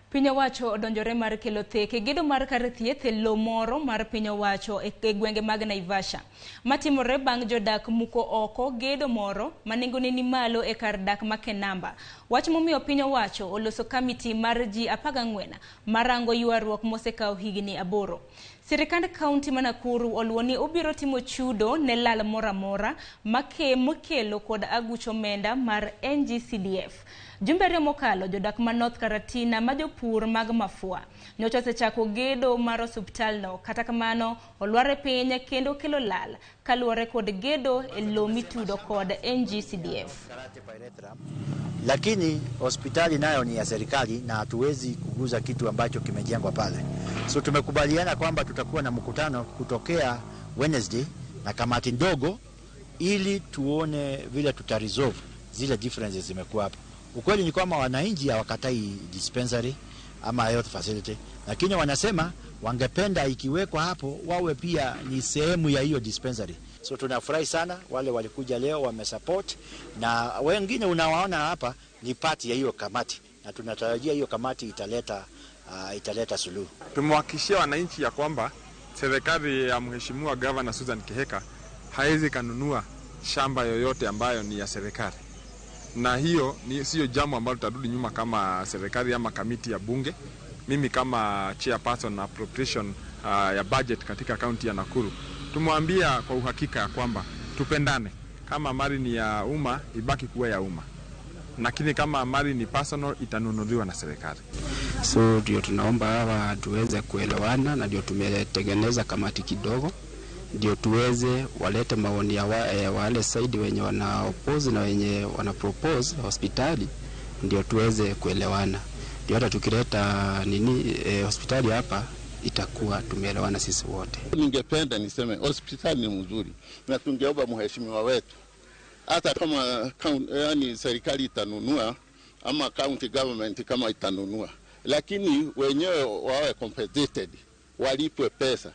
Piny owacho odonjore mar kelo theke gedo mar kar thieth e lo moro mar piny owacho e gwenge mag Naivasha. Matimore bang' jodak muko oko gedo moro manengone ni malo e kar dak ma Kenamba. Wach momiyo piny owacho oloso kamiti mar ji 14 marango ywaruok mosekawo higni 8. Sirikand kaunti ma Nakuru oluwo ni obiro timo chudo ne lal moramora mokelo kod aguch omenda mar NGCDF. Jumbe mokalo jodak ma North Karatina ma jopur mag mafua nyocha osechako gedo mar osuptalno, kata kamano olwar e piny kendo kelo lal kaluwore kod gedo e lo mitudo kod NGCDF. Lakini hospitali nayo ni ya serikali na hatuwezi kuguza kitu ambacho kimejengwa pale. So tumekubaliana kwamba tutakuwa na mkutano kutokea Wednesday na kamati ndogo ili tuone vile tutaresolve zile differences zimekuwa hapo. Ukweli ni kwamba wananchi hawakatai dispensary ama health facility, lakini wanasema wangependa ikiwekwa hapo wawe pia ni sehemu ya hiyo dispensary. So tunafurahi sana wale walikuja leo wamesupport, na wengine unawaona hapa ni party ya hiyo kamati, na tunatarajia hiyo kamati italeta suluhu. Tumewahakikishia wananchi ya kwamba serikali ya Mheshimiwa Governor Susan Kihika haiwezi kanunua shamba yoyote ambayo ni ya serikali. Na hiyo sio jambo ambalo tutarudi nyuma kama serikali ama kamiti ya bunge. Mimi kama chairperson na appropriation ya budget katika kaunti ya Nakuru, tumwambia kwa uhakika ya kwamba tupendane. Kama mali ni ya umma ibaki kuwa ya umma, lakini kama mali ni personal itanunuliwa na serikali. So ndio tunaomba hawa tuweze kuelewana, na ndio tumetengeneza kamati kidogo ndio tuweze walete maoni ya wale side wenye wana oppose na wenye wana propose hospitali, ndio tuweze kuelewana. Ndio hata tukileta hospitali hapa itakuwa tumeelewana sisi wote. Ningependa niseme hospitali ni mzuri, na tungeomba mheshimiwa wetu hata kama serikali itanunua ama county government kama itanunua, lakini wenyewe wawe compensated, walipwe pesa.